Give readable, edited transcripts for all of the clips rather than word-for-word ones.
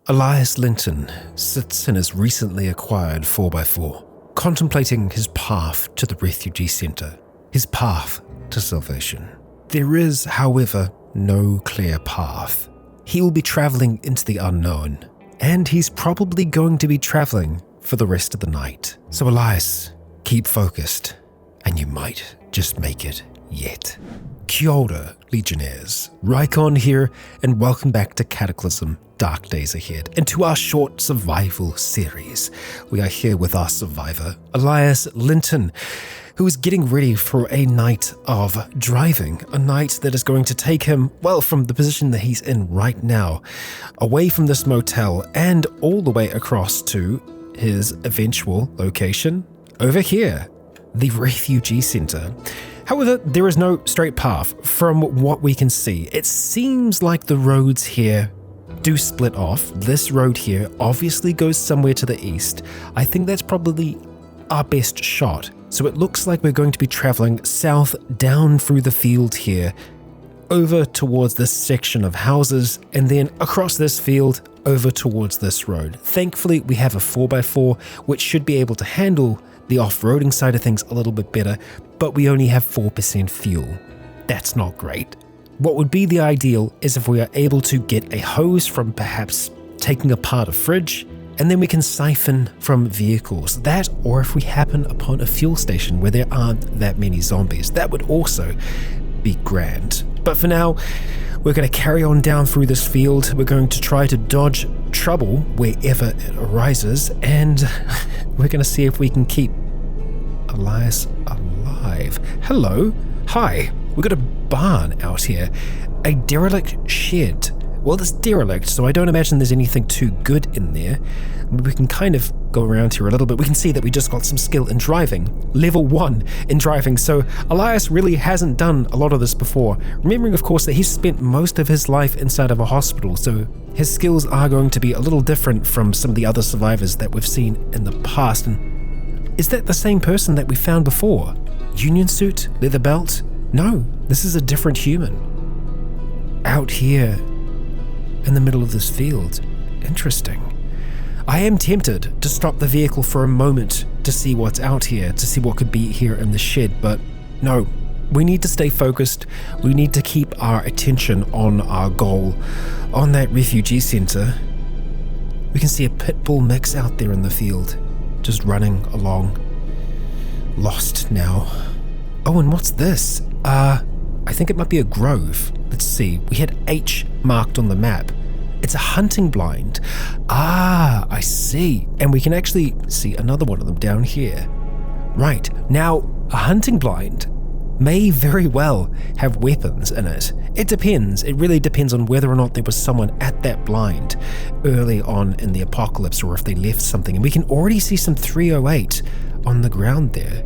Elias Linton sits in his recently acquired 4x4, contemplating his path to the refugee centre, his path to salvation. There is, however, no clear path. He will be travelling into the unknown, and he's probably going to be travelling for the rest of the night. So Elias, keep focused, and you might just make it yet. Kia ora, Legionnaires. Rykon here, and welcome back to Cataclysm Dark Days Ahead, and to our short survival series. We are here with our survivor, Elias Linton, who is getting ready for a night of driving, a night that is going to take him, well, from the position that he's in right now, away from this motel and all the way across to his eventual location over here, the refugee centre. However, there is no straight path from what we can see. It seems like the roads here do split off. This road here obviously goes somewhere to the east. I think that's probably our best shot. So it looks like we're going to be traveling south down through the field here, over towards this section of houses, and then across this field over towards this road. Thankfully, we have a 4x4, which should be able to handle the off-roading side of things a little bit better, but we only have 4% fuel. That's not great. What would be the ideal is if we are able to get a hose from perhaps taking apart a fridge, and then we can siphon from vehicles. That, or if we happen upon a fuel station where there aren't that many zombies, that would also be grand. But for now, we're going to carry on down through this field. We're going to try to dodge trouble wherever it arises, and we're going to see if we can keep Elias alive. Hello. Hi. We've got a barn out here. A derelict shed. Well, it's derelict, so I don't imagine there's anything too good in there. We can kind of go around here a little bit. We can see that we just got some skill in driving. Level 1 in driving. So Elias really hasn't done a lot of this before. Remembering, of course, that he's spent most of his life inside of a hospital, so his skills are going to be a little different from some of the other survivors that we've seen in the past. And is that the same person that we found before? Union suit? Leather belt? No, this is a different human. Out here in the middle of this field. Interesting. I am tempted to stop the vehicle for a moment to see what's out here, to see what could be here in the shed, but no, we need to stay focused. We need to keep our attention on our goal, on that refugee centre. We can see a pit bull mix out there in the field, just running along. Lost now. Oh, and what's this? I think it might be a grove. Let's see. We had H marked on the map. It's a hunting blind. Ah, I see. And we can actually see another one of them down here. Right. Now, a hunting blind may very well have weapons in it. It depends. It really depends on whether or not there was someone at that blind early on in the apocalypse, or if they left something. And we can already see some 308 on the ground there.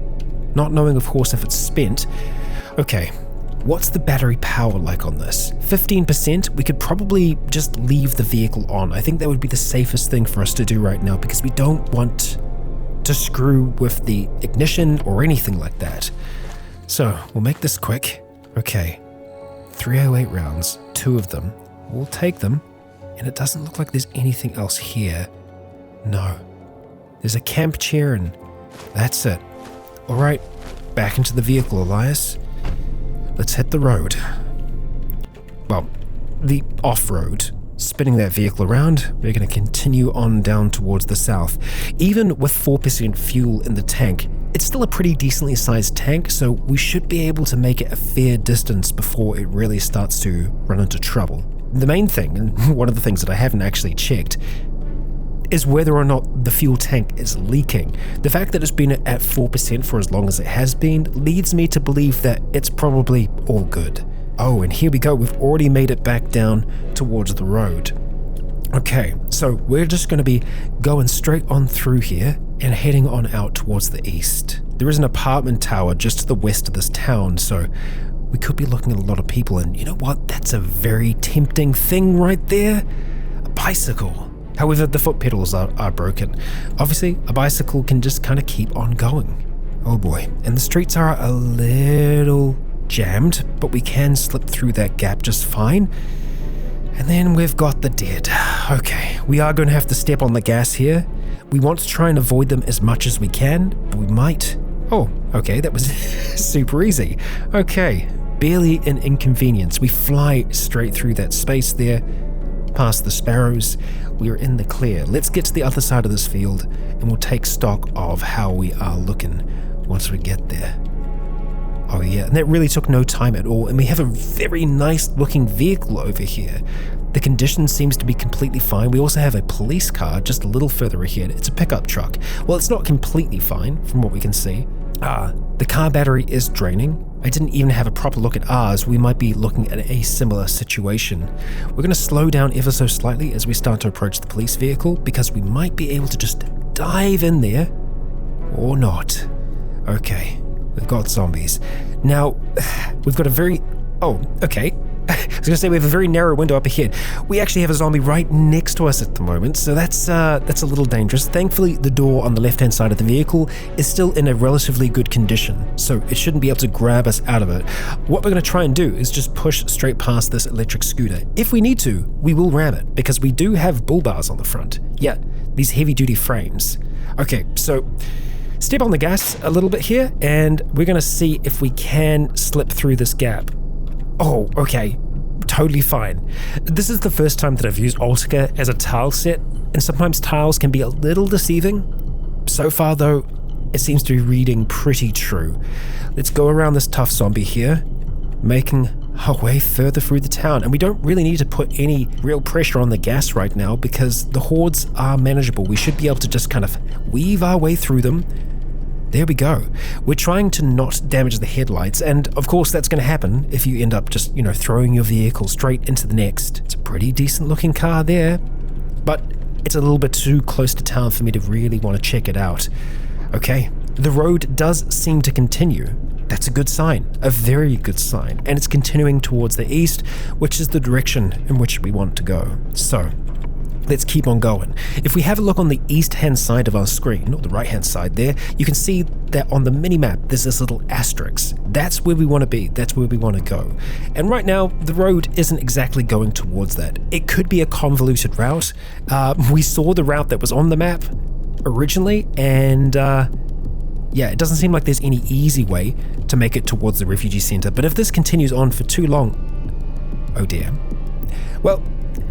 Not knowing, of course, if it's spent. Okay. What's the battery power like on this? 15%? We could probably just leave the vehicle on. I think that would be the safest thing for us to do right now, because we don't want to screw with the ignition or anything like that. So we'll make this quick. Okay, 308 rounds, 2 of them. We'll take them, and it doesn't look like there's anything else here. No. There's a camp chair, and that's it. All right, back into the vehicle, Elias. Let's hit the road. Well, the off-road. Spinning that vehicle around, we're going to continue on down towards the south. Even with 4% fuel in the tank, it's still a pretty decently sized tank, so we should be able to make it a fair distance before it really starts to run into trouble. The main thing, and one of the things that I haven't actually checked, is whether or not the fuel tank is leaking. The fact that it's been at 4% for as long as it has been leads me to believe that it's probably all good. Oh, and here we go. We've already made it back down towards the road. Okay, so we're just going to be going straight on through here and heading on out towards the east. There is an apartment tower just to the west of this town, so we could be looking at a lot of people, and you know what? That's a very tempting thing right there. A bicycle. However, the foot pedals are broken. Obviously, a bicycle can just kind of keep on going. Oh boy. And the streets are a little jammed, but we can slip through that gap just fine. And then we've got the dead. Okay, we are going to have to step on the gas here. We want to try and avoid them as much as we can, but we might... Oh, okay, that was super easy. Okay, barely an inconvenience. We fly straight through that space there, past the sparrows. We're in the clear. Let's get to the other side of this field, and we'll take stock of how we are looking once we get there. Oh yeah, and that really took no time at all, and we have a very nice looking vehicle over here. The condition seems to be completely fine. We also have a police car just a little further ahead. It's a pickup truck. Well, it's not completely fine from what we can see. The car battery is draining. I didn't even have a proper look at ours. We might be looking at a similar situation. We're going to slow down ever so slightly as we start to approach the police vehicle, because we might be able to just dive in there, or not. Okay. We've got zombies. Now, we've got a very... Oh, okay. I was going to say we have a very narrow window up ahead. We actually have a zombie right next to us at the moment, so that's a little dangerous. Thankfully, the door on the left-hand side of the vehicle is still in a relatively good condition, so it shouldn't be able to grab us out of it. What we're going to try and do is just push straight past this electric scooter. If we need to, we will ram it, because we do have bull bars on the front. Yeah, these heavy-duty frames. Okay, so... step on the gas a little bit here, and we're going to see if we can slip through this gap. Oh, okay. Totally fine. This is the first time that I've used Ultica as a tile set, and sometimes tiles can be a little deceiving. So far, though, it seems to be reading pretty true. Let's go around this tough zombie here, making our way further through the town. And we don't really need to put any real pressure on the gas right now, because the hordes are manageable. We should be able to just kind of weave our way through them. There we go. We're trying to not damage the headlights, and of course that's going to happen if you end up just, throwing your vehicle straight into the next. It's a pretty decent looking car there, but it's a little bit too close to town for me to really want to check it out. Okay, the road does seem to continue. That's a good sign, a very good sign, and it's continuing towards the east, which is the direction in which we want to go. So, let's keep on going. If we have a look on the east-hand side of our screen, or the right-hand side there, you can see that on the mini-map there's this little asterisk. That's where we want to be, that's where we want to go. And right now, the road isn't exactly going towards that. It could be a convoluted route. We saw the route that was on the map originally, and yeah, it doesn't seem like there's any easy way to make it towards the refugee center, but if this continues on for too long... Oh dear. Well,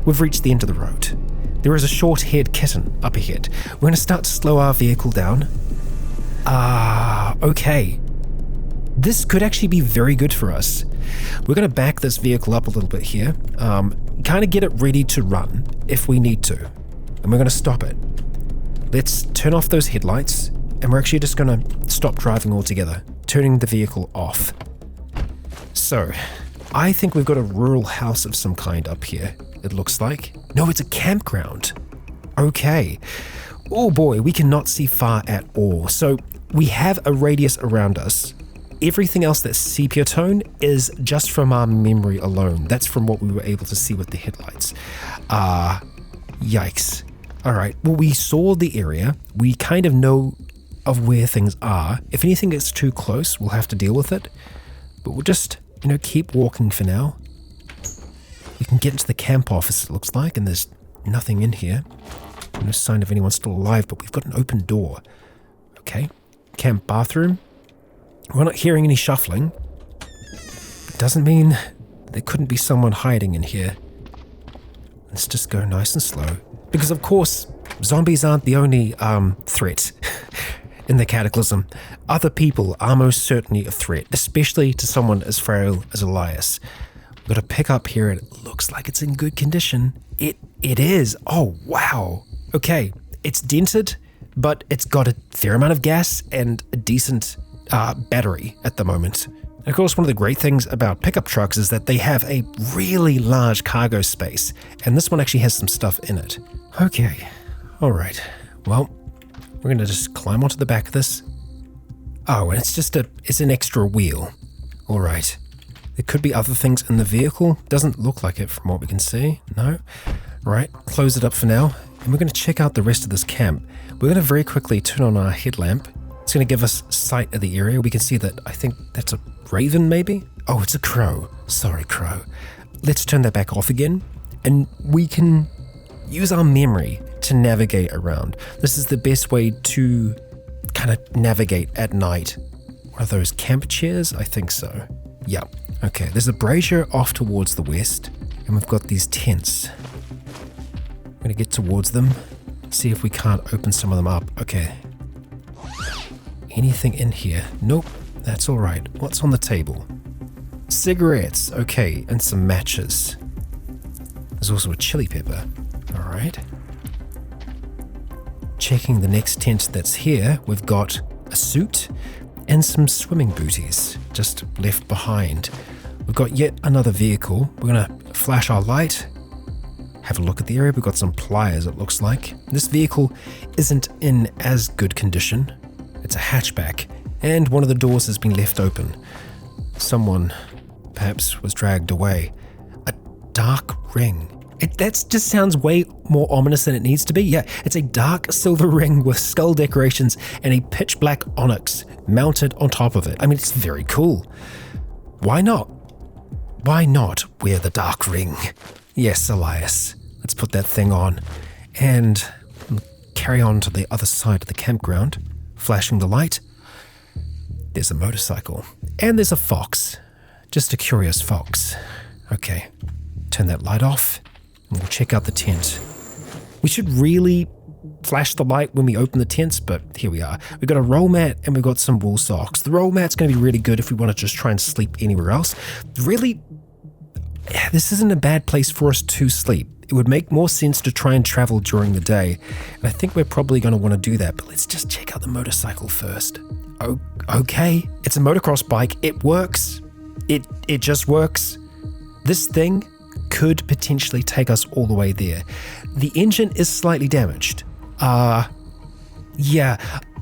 we've reached the end of the road. There is a short-haired kitten up ahead. We're going to start to slow our vehicle down. Okay. This could actually be very good for us. We're going to back this vehicle up a little bit here, kind of get it ready to run if we need to. And we're going to stop it. Let's turn off those headlights, and we're actually just going to stop driving altogether, turning the vehicle off. So, I think we've got a rural house of some kind up here, it looks like. No, it's a campground. Okay. Oh boy, we cannot see far at all. So we have a radius around us. Everything else that's sepia tone is just from our memory alone. That's from what we were able to see with the headlights. Yikes. All right, well, we saw the area. We kind of know of where things are. If anything gets too close, we'll have to deal with it. But we'll just, keep walking for now. We can get into the camp office, it looks like, and there's nothing in here. No sign of anyone still alive, but we've got an open door. Okay, camp bathroom. We're not hearing any shuffling. It doesn't mean there couldn't be someone hiding in here. Let's just go nice and slow. Because, of course, zombies aren't the only threat in the Cataclysm. Other people are most certainly a threat, especially to someone as frail as Elias. We've got a pickup here, and it looks like it's in good condition. It is. Oh, wow. Okay, it's dented, but it's got a fair amount of gas and a decent battery at the moment. And of course, one of the great things about pickup trucks is that they have a really large cargo space, and this one actually has some stuff in it. Okay, all right. Well, we're going to just climb onto the back of this. Oh, and it's an extra wheel. All right. There could be other things in the vehicle. Doesn't look like it from what we can see. No. Right, close it up for now. And we're going to check out the rest of this camp. We're going to very quickly turn on our headlamp. It's going to give us sight of the area. We can see that, I think that's a raven maybe? Oh, it's a crow. Sorry, crow. Let's turn that back off again. and we can use our memory to navigate around. This is the best way to kind of navigate at night. What are those, camp chairs? I think so. Yeah. Okay, there's a brazier off towards the west, and we've got these tents. I'm going to get towards them, see if we can't open some of them up. Okay. Anything in here? Nope, that's all right. What's on the table? Cigarettes, okay, and some matches. There's also a chili pepper. All right. Checking the next tent that's here, we've got a suit and some swimming booties just left behind. We've got yet another vehicle. We're gonna flash our light, have a look at the area. We've got some pliers, it looks like. This vehicle isn't in as good condition. It's a hatchback, and one of the doors has been left open. Someone perhaps was dragged away. A dark ring. That just sounds way more ominous than it needs to be. Yeah, it's a dark silver ring with skull decorations and a pitch black onyx mounted on top of it. I mean, it's very cool. Why not? Why not wear the dark ring? Yes, Elias. Let's put that thing on and carry on to the other side of the campground, flashing the light. There's a motorcycle and there's a fox. Just a curious fox. Okay, turn that light off. We'll check out the tent. We should really flash the light when we open the tents, but here we are. We've got a roll mat and we've got some wool socks. The roll mat's going to be really good if we want to just try and sleep anywhere else. Really, this isn't a bad place for us to sleep. It would make more sense to try and travel during the day, and I think we're probably going to want to do that, but let's just check out the motorcycle first. Oh, okay, it's a motocross bike. It works. It just works. This thing could potentially take us all the way there. The engine is slightly damaged. Yeah,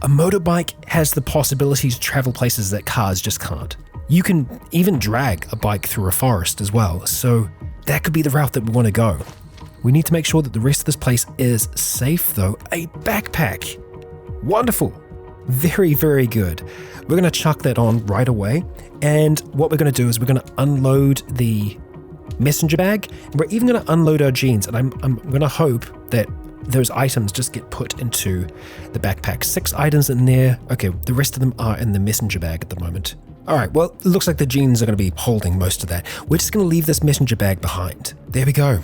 a motorbike has the possibility to travel places that cars just can't. You can even drag a bike through a forest as well, so that could be the route that we want to go. We need to make sure that the rest of this place is safe though. A backpack. Wonderful. Very, very good. We're going to chuck that on right away, and what we're going to do is we're going to unload the messenger bag. We're even going to unload our jeans, and I'm going to hope that those items just get put into the backpack. 6 items in there. Okay, the rest of them are in the messenger bag at the moment. All right, well, it looks like the jeans are going to be holding most of that. We're just going to leave this messenger bag behind. There we go.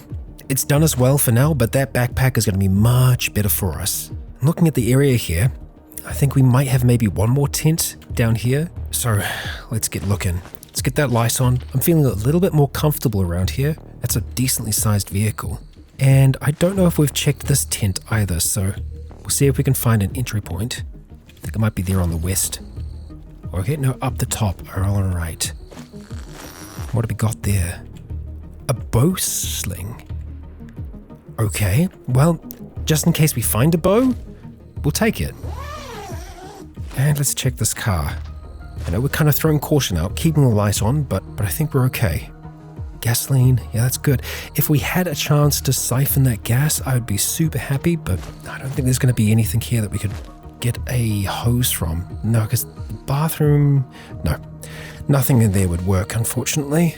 It's done us well for now, but that backpack is going to be much better for us. Looking at the area here, I think we might have maybe one more tent down here. So let's get looking. Let's get that light on. I'm feeling a little bit more comfortable around here. That's a decently sized vehicle. And I don't know if we've checked this tent either, so we'll see if we can find an entry point. I think it might be there on the west. Okay, no, up the top. All right. What have we got there? A bow sling. Okay, well, just in case we find a bow, we'll take it. And let's check this car. I know we're kind of throwing caution out, keeping the light on, but I think we're okay. Gasoline, yeah, that's good. If we had a chance to siphon that gas, I would be super happy, but I don't think there's going to be anything here that we could get a hose from. No, because the bathroom, no, nothing in there would work, unfortunately.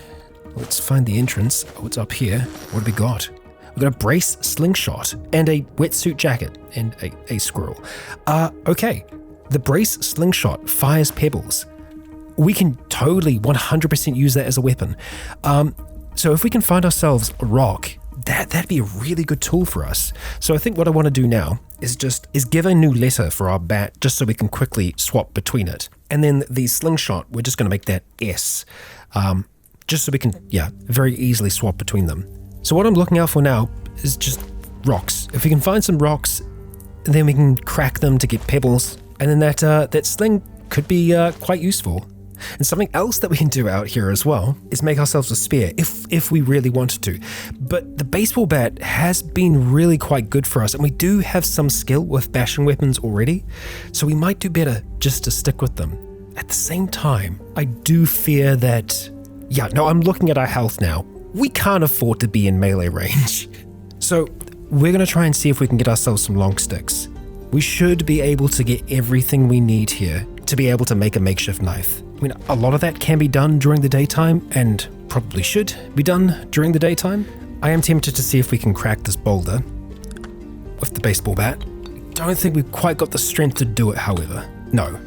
Let's find the entrance. Oh, it's up here. What have we got? We've got a brace slingshot and a wetsuit jacket and a squirrel. Okay, the brace slingshot fires pebbles. We can totally 100% use that as a weapon. So if we can find ourselves a rock, that'd be a really good tool for us. So I think what I want to do now is give a new letter for our bat, just so we can quickly swap between it. And then the slingshot, we're just going to make that S, just so we can, very easily swap between them. So what I'm looking out for now is just rocks. If we can find some rocks, then we can crack them to get pebbles, and then that sling could be quite useful. And something else that we can do out here as well is make ourselves a spear if we really wanted to. But the baseball bat has been really quite good for us, and we do have some skill with bashing weapons already, so we might do better just to stick with them. At the same time, I do fear that, I'm looking at our health now. We can't afford to be in melee range. So we're going to try and see if we can get ourselves some long sticks. We should be able to get everything we need here to be able to make a makeshift knife. I mean, a lot of that can be done during the daytime and probably should be done during the daytime, I am tempted to see if we can crack this boulder with the baseball bat. Don't think we've quite got the strength to do it, however. No.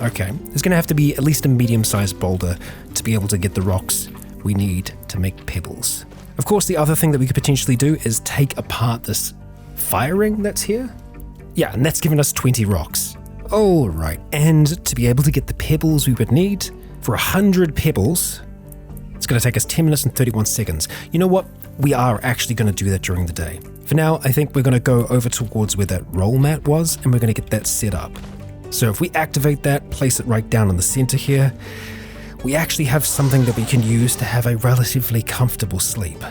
Okay. It's going to have to be at least a medium-sized boulder to be able to get the rocks we need to make pebbles. Of course, the other thing that we could potentially do is take apart this fire ring that's here. Yeah, and that's given us 20 rocks. All right, and to be able to get the pebbles we would need, for 100 pebbles, it's going to take us 10 minutes and 31 seconds. You know what? We are actually going to do that during the day. For now, I think we're going to go over towards where that roll mat was, and we're going to get that set up. So if we activate that, place it right down in the center here, we actually have something that we can use to have a relatively comfortable sleep.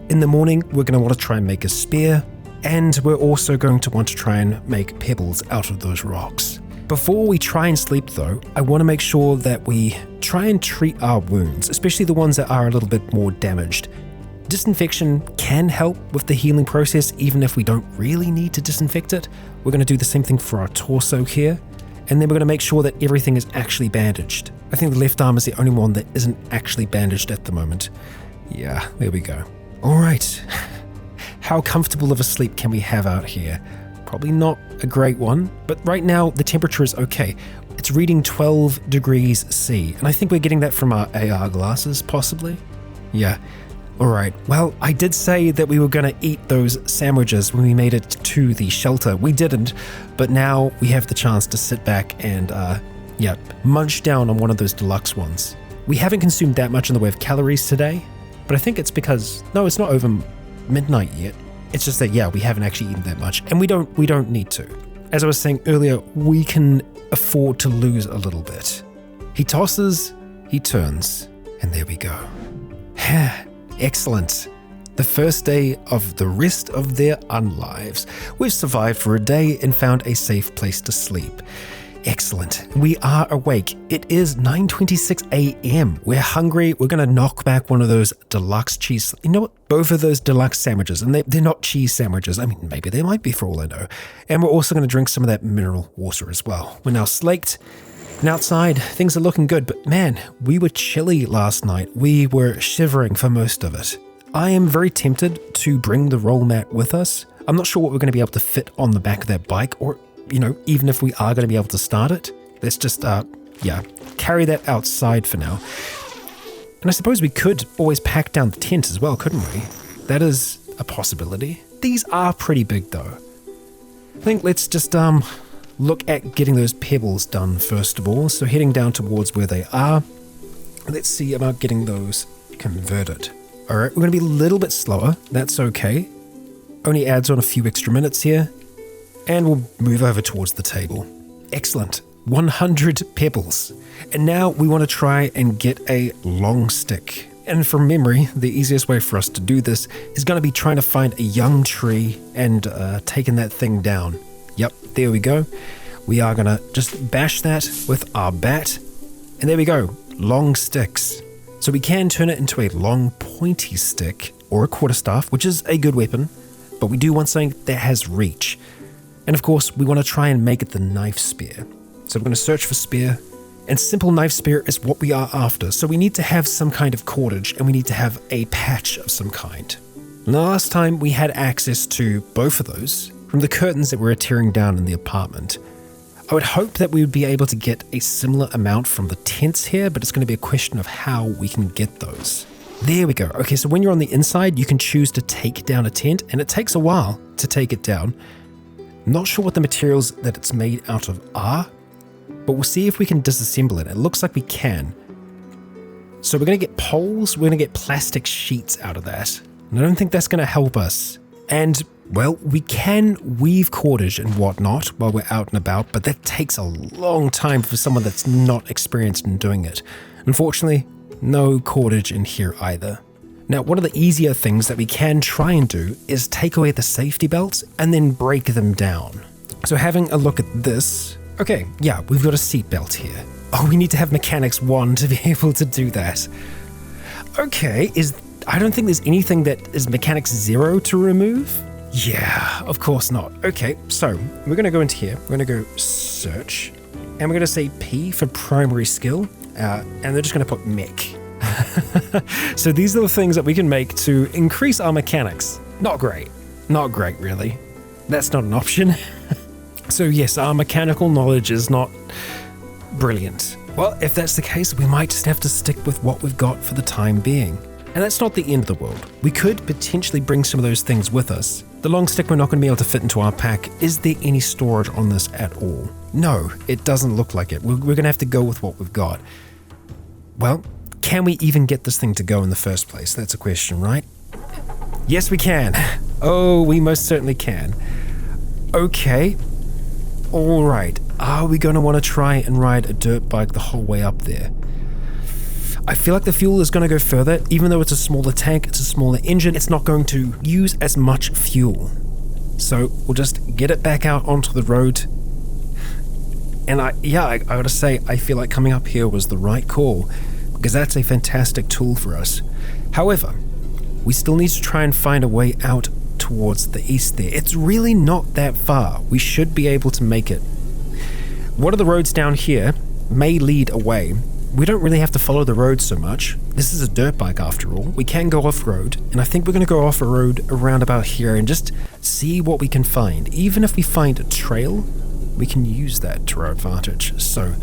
In the morning, we're going to want to try and make a spear, and we're also going to want to try and make pebbles out of those rocks. Before we try and sleep though, I want to make sure that we try and treat our wounds, especially the ones that are a little bit more damaged. Disinfection can help with the healing process even if we don't really need to disinfect it. We're going to do the same thing for our torso here. And then we're going to make sure that everything is actually bandaged. I think the left arm is the only one that isn't actually bandaged at the moment. Yeah, there we go. All right. How comfortable of a sleep can we have out here? Probably not a great one, but right now the temperature is okay. It's reading 12 degrees C, and I think we're getting that from our AR glasses, possibly. Yeah. All right, well, I did say that we were going to eat those sandwiches when we made it to the shelter. We didn't, but now we have the chance to sit back and, munch down on one of those deluxe ones. We haven't consumed that much in the way of calories today, but I think it's because, no, it's not over midnight yet. It's just that, we haven't actually eaten that much, and we don't need to. As I was saying earlier, we can afford to lose a little bit. He tosses, he turns, and there we go. Excellent. The first day of the rest of their unlives. We've survived for a day and found a safe place to sleep. Excellent. We are awake. It is 9:26 a.m. We're hungry. We're going to knock back one of those deluxe cheese... You know what? Both of those deluxe sandwiches. And they're not cheese sandwiches. I mean, maybe they might be for all I know. And we're also going to drink some of that mineral water as well. We're now slaked. And outside, things are looking good, but man, we were chilly last night. We were shivering for most of it. I am very tempted to bring the roll mat with us. I'm not sure what we're going to be able to fit on the back of that bike, or, even if we are going to be able to start it. Let's just, carry that outside for now. And I suppose we could always pack down the tent as well, couldn't we? That is a possibility. These are pretty big though. I think let's just, look at getting those pebbles done first of all. So heading down towards where they are. Let's see about getting those converted. All right, we're going to be a little bit slower. That's okay. Only adds on a few extra minutes here. And we'll move over towards the table. Excellent. 100 pebbles. And now we want to try and get a long stick. And from memory, the easiest way for us to do this is going to be trying to find a young tree and taking that thing down. Yep, there we go. We are going to just bash that with our bat. And there we go, long sticks. So we can turn it into a long pointy stick or a quarterstaff, which is a good weapon, but we do want something that has reach. And of course, we want to try and make it the knife spear. So we're going to search for spear, and simple knife spear is what we are after. So we need to have some kind of cordage, and we need to have a patch of some kind. Last time we had access to both of those from the curtains that we were tearing down in the apartment. I would hope that we would be able to get a similar amount from the tents here, but it's going to be a question of how we can get those. There we go. Okay, so when you're on the inside, you can choose to take down a tent, and it takes a while to take it down. I'm not sure what the materials that it's made out of are, but we'll see if we can disassemble it. It looks like we can. So we're going to get poles, we're going to get plastic sheets out of that. And I don't think that's going to help us. And well, we can weave cordage and whatnot while we're out and about, but that takes a long time for someone that's not experienced in doing it. Unfortunately, no cordage in here either. Now, one of the easier things that we can try and do is take away the safety belts and then break them down. So having a look at this, okay, yeah, we've got a seat belt here. Oh, we need to have Mechanics 1 to be able to do that. Okay, I don't think there's anything that is Mechanics 0 to remove. Yeah, of course not. Okay, so we're going to go into here. We're going to go search, and we're going to say P for primary skill, and they're just going to put mech. So these are the things that we can make to increase our mechanics. Not great. Not great, really. That's not an option. So yes, our mechanical knowledge is not brilliant. Well, if that's the case, we might just have to stick with what we've got for the time being. And that's not the end of the world. We could potentially bring some of those things with us. The long stick we're not going to be able to fit into our pack. Is there any storage on this at all? No, it doesn't look like it. We're going to have to go with what we've got. Well, can we even get this thing to go in the first place? That's a question, right? Yes, we can. Oh, we most certainly can. Okay. All right. Are we going to want to try and ride a dirt bike the whole way up there? I feel like the fuel is going to go further. Even though it's a smaller tank, it's a smaller engine, it's not going to use as much fuel. So we'll just get it back out onto the road. And I gotta say, I feel like coming up here was the right call, because that's a fantastic tool for us. However, we still need to try and find a way out towards the east there. It's really not that far. We should be able to make it. One of the roads down here may lead away. We don't really have to follow the road so much. This is a dirt bike after all. We can go off-road, and I think we're going to go off-road around about here and just see what we can find. Even if we find a trail, we can use that to our advantage. So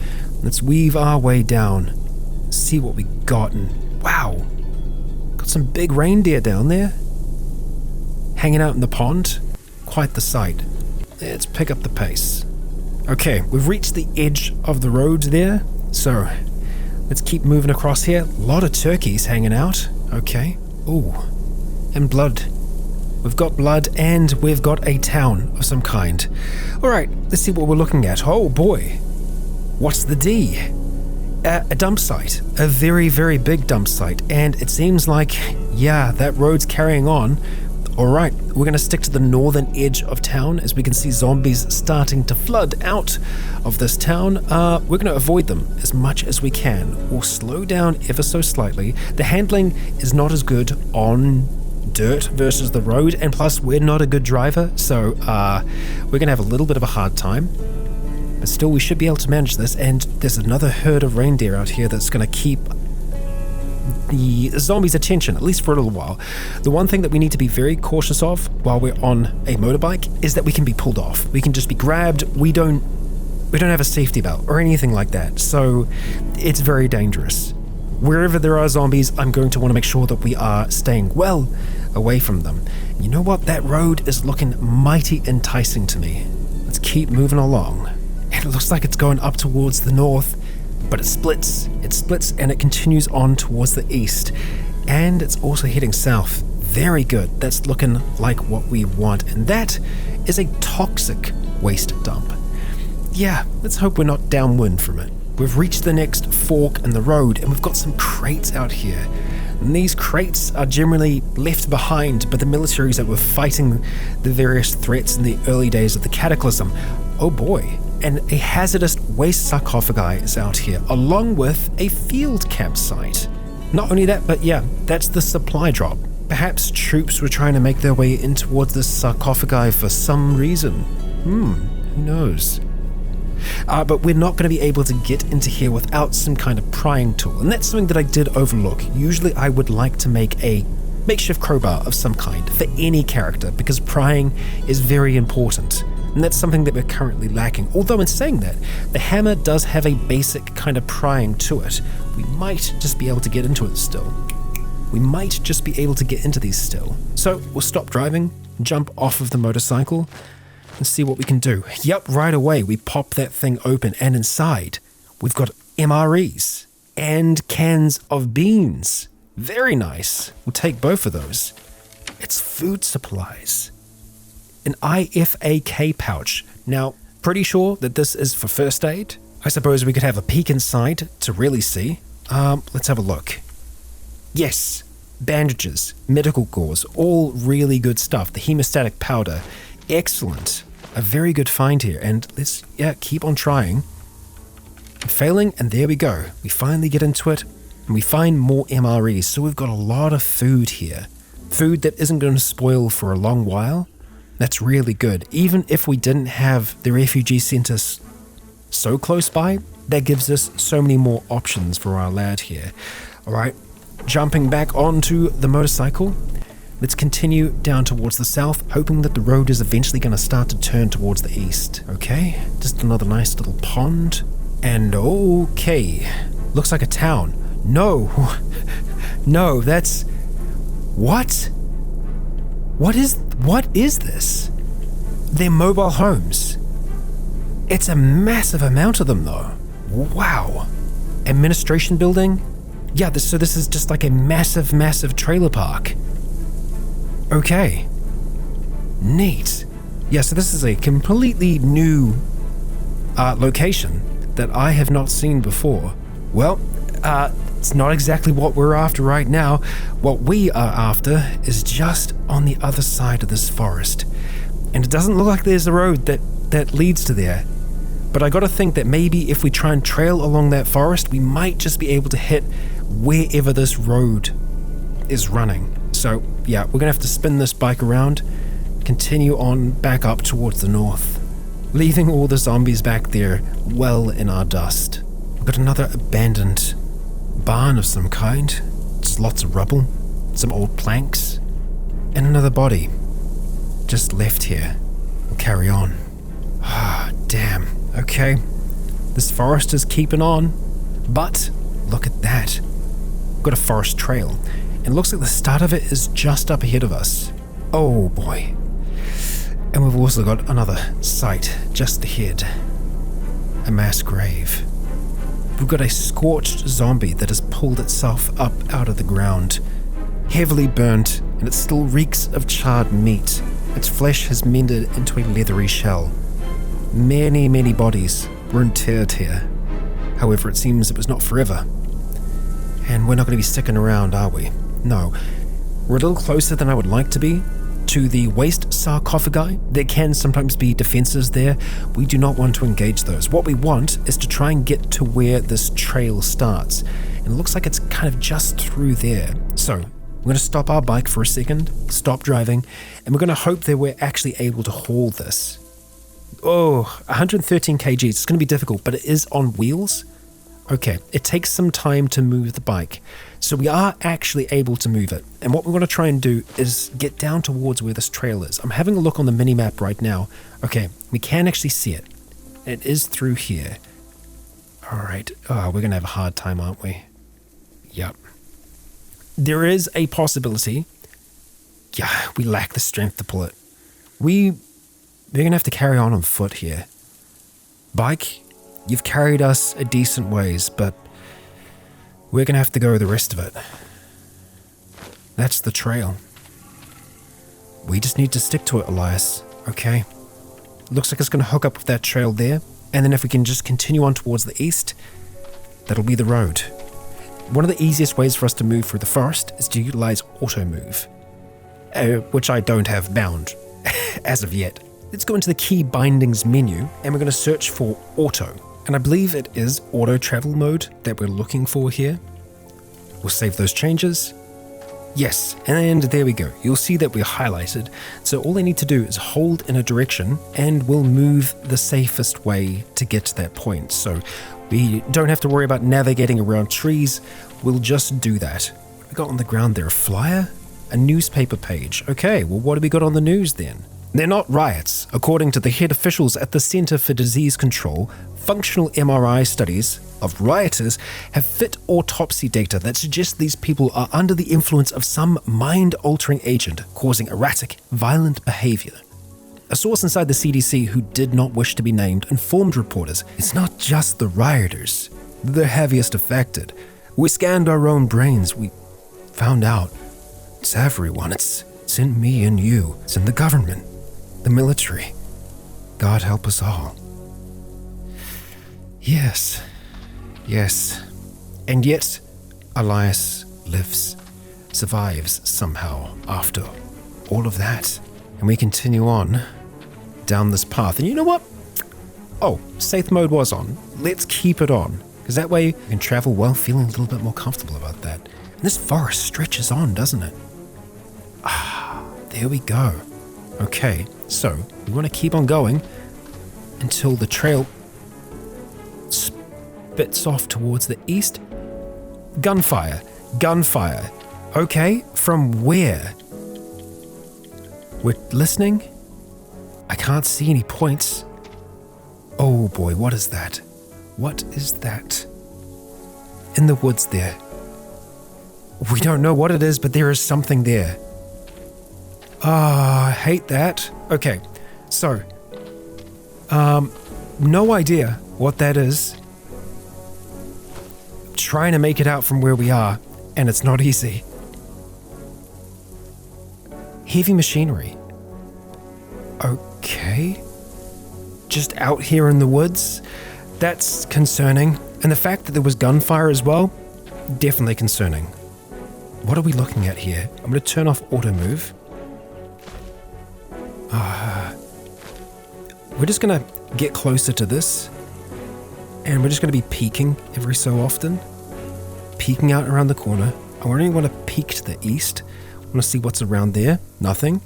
let's weave our way down, see what we got, and wow, got some big reindeer down there, hanging out in the pond. Quite the sight. Let's pick up the pace. Okay, we've reached the edge of the road there, so let's keep moving across here. A lot of turkeys hanging out. Okay. Ooh. And blood. We've got blood and we've got a town of some kind. Alright, let's see what we're looking at. Oh boy. What's the D? A dump site. A very, very big dump site. And it seems like, yeah, that road's carrying on. Alright, we're going to stick to the northern edge of town as we can see zombies starting to flood out of this town. We're going to avoid them as much as we can, or slow down ever so slightly. The handling is not as good on dirt versus the road, and plus we're not a good driver, so we're going to have a little bit of a hard time. But still, we should be able to manage this, and there's another herd of reindeer out here that's going to keep the zombies' attention, at least for a little while. The one thing that we need to be very cautious of while we're on a motorbike is that we can be pulled off. We can just be grabbed. We don't have a safety belt or anything like that, so it's very dangerous. Wherever there are zombies, I'm going to want to make sure that we are staying well away from them. You know what? That road is looking mighty enticing to me. Let's keep moving along. And it looks like it's going up towards the north, but it splits, and it continues on towards the east, and it's also heading south. Very good. That's looking like what we want, and that is a toxic waste dump. Yeah, let's hope we're not downwind from it. We've reached the next fork in the road, and we've got some crates out here. And these crates are generally left behind by the militaries that were fighting the various threats in the early days of the Cataclysm. Oh boy. And a hazardous waste sarcophagi is out here, along with a field campsite. Not only that, but yeah, that's the supply drop. Perhaps troops were trying to make their way in towards this sarcophagi for some reason. Who knows? But we're not going to be able to get into here without some kind of prying tool, and that's something that I did overlook. Usually I would like to make a makeshift crowbar of some kind for any character, because prying is very important. And that's something that we're currently lacking. Although in saying that, the hammer does have a basic kind of prying to it. We might just be able to get into it still. We might just be able to get into these still. So we'll stop driving, jump off of the motorcycle, and see what we can do. Yep, right away we pop that thing open, and inside we've got MREs and cans of beans. Very nice. We'll take both of those. It's food supplies. An IFAK pouch. Now, pretty sure that this is for first aid. I suppose we could have a peek inside to really see. Let's have a look. Yes, bandages, medical gauze, all really good stuff. The hemostatic powder, excellent. A very good find here, and let's keep on trying. Failing, and there we go. We finally get into it, and we find more MREs, so we've got a lot of food here. Food that isn't going to spoil for a long while. That's really good. Even if we didn't have the refugee centers so close by, that gives us so many more options for our lad here. Alright, jumping back onto the motorcycle. Let's continue down towards the south, hoping that the road is eventually going to start to turn towards the east. Okay, just another nice little pond. And okay, looks like a town. No, no, that's... What? What is this? They're mobile homes. It's a massive amount of them though. Wow. Administration building? Yeah, so this is just like a massive trailer park. Okay. Neat. Yeah, so this is a completely new location that I have not seen before. Well, it's not exactly what we're after right now. What we are after is just on the other side of this forest. And it doesn't look like there's a road that leads to there. But I gotta think that maybe if we try and trail along that forest, we might just be able to hit wherever this road is running. So yeah, we're gonna have to spin this bike around, continue on back up towards the north, leaving all the zombies back there well in our dust. We've got another abandoned barn of some kind. Just lots of rubble, some old planks, and another body just left here. We'll carry on. Ah, damn. Okay, this forest is keeping on, but look at that. We've got a forest trail, and it looks like the start of it is just up ahead of us. Oh boy. And we've also got another site just ahead. A mass grave. We've got a scorched zombie that has pulled itself up out of the ground, heavily burnt, and it still reeks of charred meat. Its flesh has mended into a leathery shell. Many bodies were interred here. However, it seems it was not forever. And we're not going to be sticking around, are we? No. We're a little closer than I would like to be to the waste sarcophagi. There can sometimes be defenses there. We do not want to engage those. What we want is to try and get to where this trail starts. And it looks like it's kind of just through there. So we're going to stop our bike for a second, stop driving, and we're going to hope that we're actually able to haul this. Oh, 113 kg. It's going to be difficult, but it is on wheels. Okay, it takes some time to move the bike, so we are actually able to move it. And what we want to try and do is get down towards where this trail is. I'm having a look on the mini-map right now. Okay, we can actually see it. It is through here. Alright, we're going to have a hard time, aren't we? Yep. There is a possibility. Yeah, we lack the strength to pull it. We're going to have to carry on foot here. Bike, you've carried us a decent ways, but we're going to have to go the rest of it. That's the trail. We just need to stick to it, Elias, okay? Looks like it's going to hook up with that trail there, and then if we can just continue on towards the east, that'll be the road. One of the easiest ways for us to move through the forest is to utilize auto move, which I don't have bound as of yet. Let's go into the key bindings menu, and we're going to search for auto. And I believe it is auto travel mode that we're looking for here. We'll save those changes. Yes, and there we go. You'll see that we're highlighted. So all I need to do is hold in a direction, and we'll move the safest way to get to that point. So we don't have to worry about navigating around trees. We'll just do that. What have we got on the ground there? A flyer? A newspaper page. Okay, well, what have we got on the news then? They're not riots. According to the head officials at the Center for Disease Control, functional MRI studies of rioters have fit autopsy data that suggests these people are under the influence of some mind-altering agent causing erratic, violent behavior. A source inside the CDC who did not wish to be named informed reporters it's not just the rioters. They're the heaviest affected. We scanned our own brains. We found out it's everyone. It's in me and you. It's in the government. The military. God help us all. Yes. And yet, Elias lives, survives somehow after all of that. And we continue on down this path. And you know what? Oh, safe mode was on. Let's keep it on. Because that way we can travel while feeling a little bit more comfortable about that. And this forest stretches on, doesn't it? There we go. Okay, so we want to keep on going until the trail spits off towards the east. Gunfire. Gunfire. Okay, from where? We're listening? I can't see any points. Oh boy, what is that? What is that? In the woods there. We don't know what it is, but there is something there. I hate that. Okay, so, no idea what that is. Trying to make it out from where we are, and it's not easy. Heavy machinery. Okay. Just out here in the woods? That's concerning. And the fact that there was gunfire as well, definitely concerning. What are we looking at here? I'm going to turn off auto move. We're just going to get closer to this. And we're just going to be peeking every so often. Peeking out around the corner. I only want to peek to the east. I want to see what's around there. Nothing.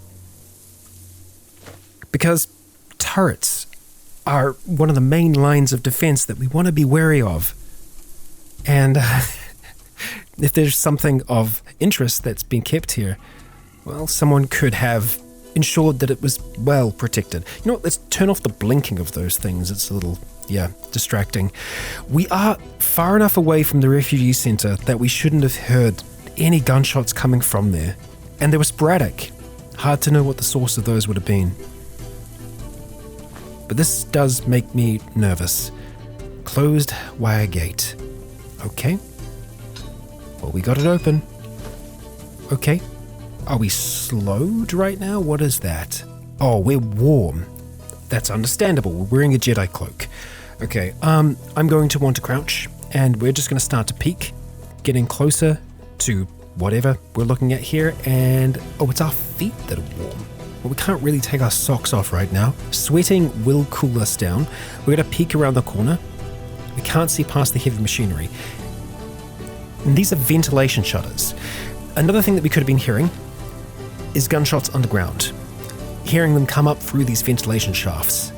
Because turrets are one of the main lines of defense that we want to be wary of. And if there's something of interest that's been kept here, well, someone could have ensured that it was well protected. You know what, let's turn off the blinking of those things. It's a little, distracting. We are far enough away from the refugee center that we shouldn't have heard any gunshots coming from there. And they were sporadic. Hard to know what the source of those would have been. But this does make me nervous. Closed wire gate. Okay. Well, we got it open. Okay. Are we slowed right now? What is that? Oh, we're warm. That's understandable. We're wearing a Jedi cloak. Okay, I'm going to want to crouch, and we're just going to start to peek, getting closer to whatever we're looking at here, and it's our feet that are warm. Well, we can't really take our socks off right now. Sweating will cool us down. We're going to peek around the corner. We can't see past the heavy machinery. And these are ventilation shutters. Another thing that we could have been hearing is gunshots underground. Hearing them come up through these ventilation shafts.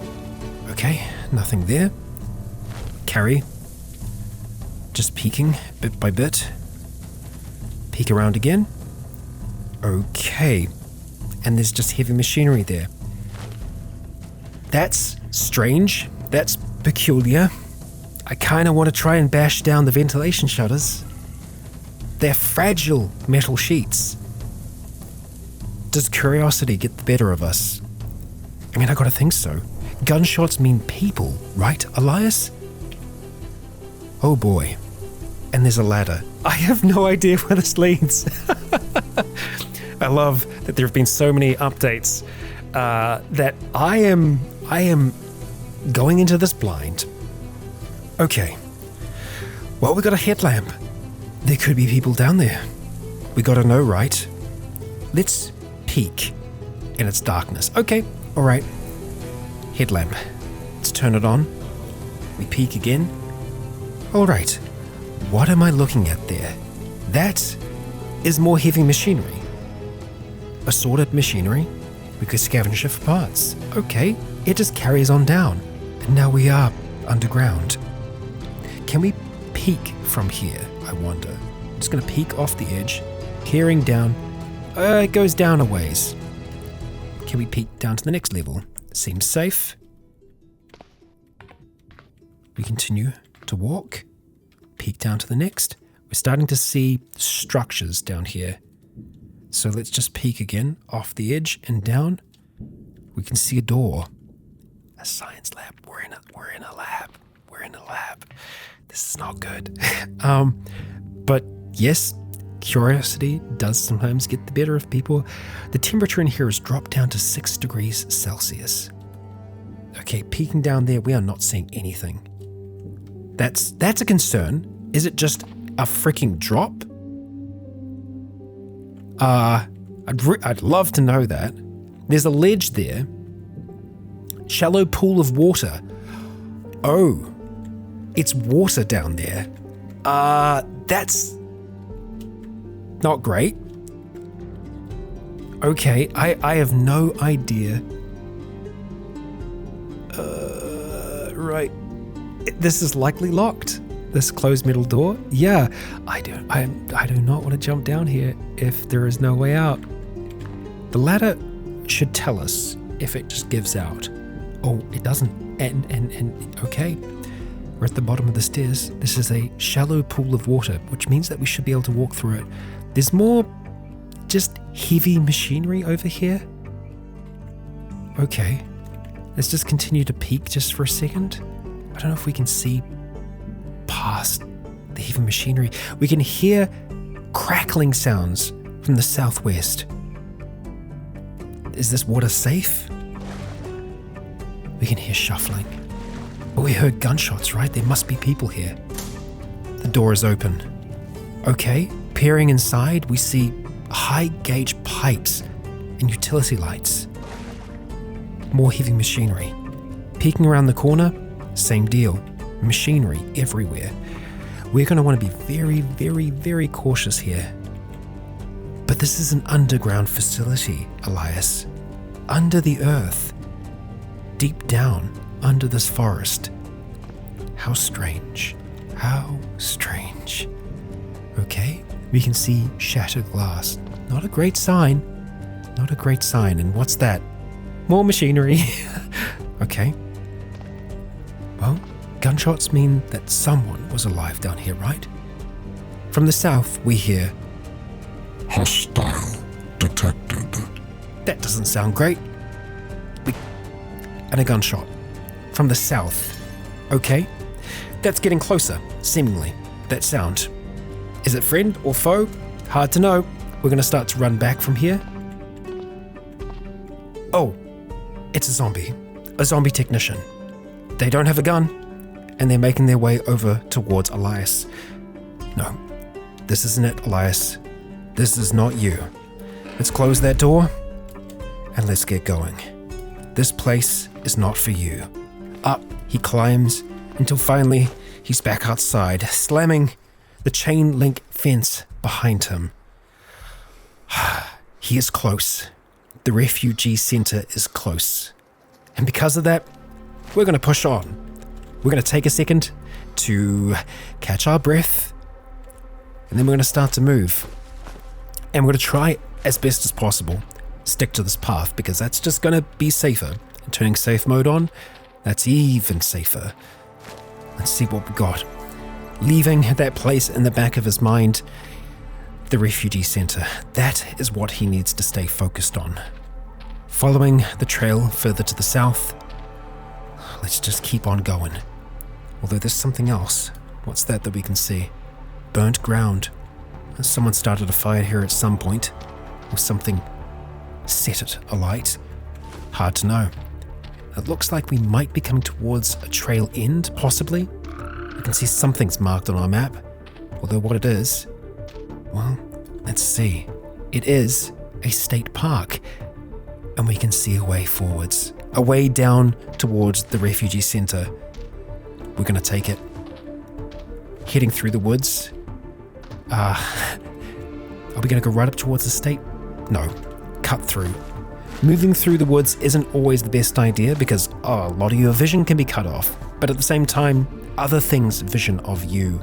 Okay, nothing there. Carry. Just peeking bit by bit. Peek around again. Okay. And there's just heavy machinery there. That's strange. That's peculiar. I kind of want to try and bash down the ventilation shutters. They're fragile metal sheets. Does curiosity get the better of us? I mean, I gotta think so. Gunshots mean people, right, Elias? Oh boy. And there's a ladder. I have no idea where this leads. I love that there have been so many updates that I am going into this blind. Okay. Well, we got a headlamp. There could be people down there. We gotta know, right? Let's peek in its darkness. Okay, all right. Headlamp. Let's turn it on. We peek again. All right. What am I looking at there? That is more heavy machinery. Assorted machinery. We could scavenge it for parts. Okay, it just carries on down. And now we are underground. Can we peek from here, I wonder? I'm just going to peek off the edge, peering down. It goes down a ways. Can we peek down to the next level? Seems safe. We continue to walk, peek down to the next. We're starting to see structures down here. So let's just peek again off the edge and down. We can see a door. A science lab. We're in a lab. We're in a lab. This is not good. But yes, curiosity does sometimes get the better of people. The temperature in here has dropped down to 6 degrees Celsius. Okay, peeking down there, we are not seeing anything. That's a concern. Is it just a freaking drop? I'd love to know that. There's a ledge there. Shallow pool of water. Oh, it's water down there. That's not great. Okay, I have no idea. Right. This is likely locked. this closed metal door? Yeah, I do not want to jump down here if there is no way out. The ladder should tell us if it just gives out. Oh, it doesn't. And okay. We're at the bottom of the stairs. This is a shallow pool of water, which means that we should be able to walk through it. There's more just heavy machinery over here. Okay. Let's just continue to peek just for a second. I don't know if we can see past the heavy machinery. We can hear crackling sounds from the southwest. Is this water safe? We can hear shuffling. But we heard gunshots, right? There must be people here. The door is open. Okay, peering inside, we see high gauge pipes and utility lights. More heavy machinery. Peeking around the corner, same deal. Machinery everywhere. We're going to want to be very, very, very cautious here. But this is an underground facility, Elias. Under the earth. Deep down, under this forest. How strange. How strange. Okay, we can see shattered glass. Not a great sign. Not a great sign. And what's that? More machinery. Okay. Well, gunshots mean that someone was alive down here, right? From the south, we hear, hostile detected. That doesn't sound great. And a gunshot. From the south. Okay. That's getting closer, seemingly. That sound. Is it friend or foe? Hard to know. We're going to start to run back from here. Oh, it's a zombie. A zombie technician. They don't have a gun, and they're making their way over towards Elias. No, this isn't it, Elias. This is not you. Let's close that door, and let's get going. This place is not for you. Up he climbs until finally he's back outside, slamming the chain link fence behind him. He is close. The refugee center is close. And because of that, we're going to push on. We're going to take a second to catch our breath, and then we're going to start to move. And we're going to try as best as possible stick to this path, because that's just going to be safer. And turning safe mode on, that's even safer. Let's see what we got. Leaving that place in the back of his mind, the refugee center. That is what he needs to stay focused on. Following the trail further to the south, let's just keep on going. Although there's something else. What's that we can see? Burnt ground. Someone started a fire here at some point, or something set it alight. Hard to know. It looks like we might be coming towards a trail end, possibly. I can see something's marked on our map, although what it is, well, let's see. It is a state park, and we can see a way forwards, a way down towards the refugee center. We're going to take it. Heading through the woods. Are we going to go right up towards the state? No. Cut through. Moving through the woods isn't always the best idea because a lot of your vision can be cut off. But at the same time, other things' vision of you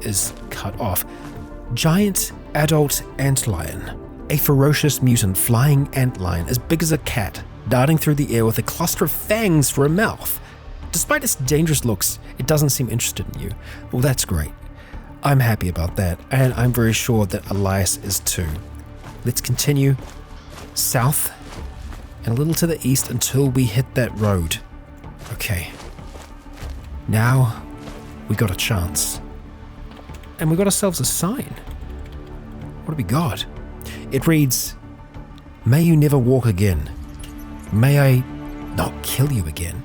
is cut off. Giant adult antlion. A ferocious mutant flying antlion as big as a cat, darting through the air with a cluster of fangs for a mouth. Despite its dangerous looks, it doesn't seem interested in you. Well, that's great. I'm happy about that, and I'm very sure that Elias is too. Let's continue south and a little to the east until we hit that road. Okay. Now we got a chance. And we got ourselves a sign. What do we got? It reads, "May you never walk again. May I not kill you again."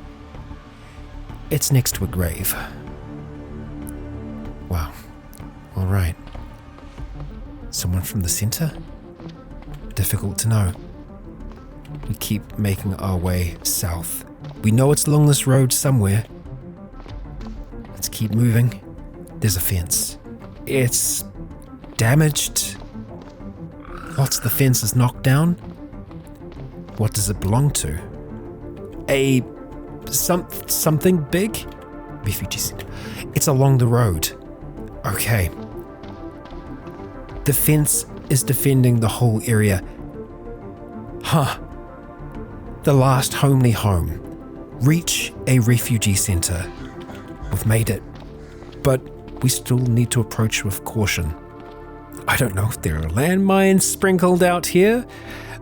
It's next to a grave. Wow. All right. Someone from the center? Difficult to know. We keep making our way south. We know it's along this road somewhere. Let's keep moving. There's a fence. It's damaged. Lots of the fence is knocked down. What does it belong to? Something big? refugee center. It's along the road. Okay. The fence is defending the whole area. Huh. The last homely home. Reach a refugee center. We've made it. But we still need to approach with caution. I don't know if there are landmines sprinkled out here,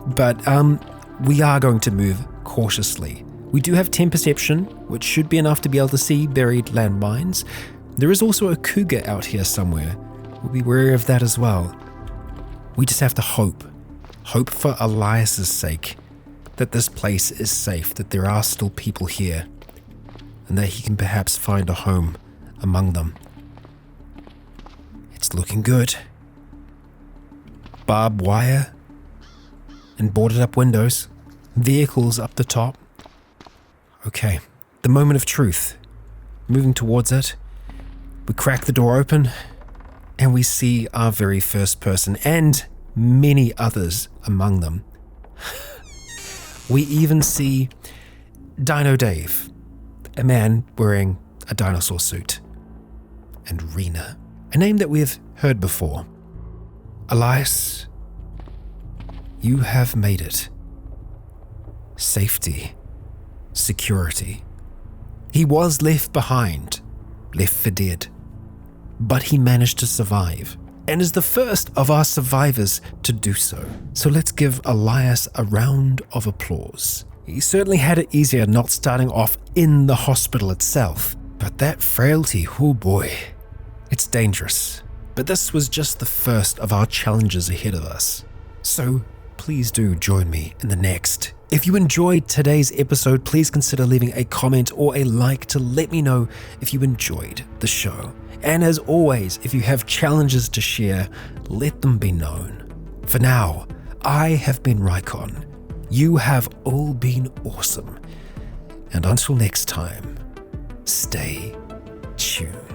but we are going to move cautiously. We do have 10 perception, which should be enough to be able to see buried landmines. There is also a cougar out here somewhere. We'll be wary of that as well. We just have to hope for Elias's sake, that this place is safe, that there are still people here, and that he can perhaps find a home among them. It's looking good. Barbed wire and boarded up windows, vehicles up the top. Okay, the moment of truth. Moving towards it, we crack the door open and we see our very first person and many others among them. We even see Dino Dave, a man wearing a dinosaur suit, and Rena, a name that we've heard before. Elias, you have made it. Safety, security. He was left behind, left for dead, but he managed to survive and is the first of our survivors to do so. So let's give Elias a round of applause. He certainly had it easier not starting off in the hospital itself, but that frailty, oh boy, it's dangerous. But this was just the first of our challenges ahead of us. So please do join me in the next. If you enjoyed today's episode, please consider leaving a comment or a like to let me know if you enjoyed the show. And as always, if you have challenges to share, let them be known. For now, I have been Rykon. You have all been awesome. And until next time, stay tuned.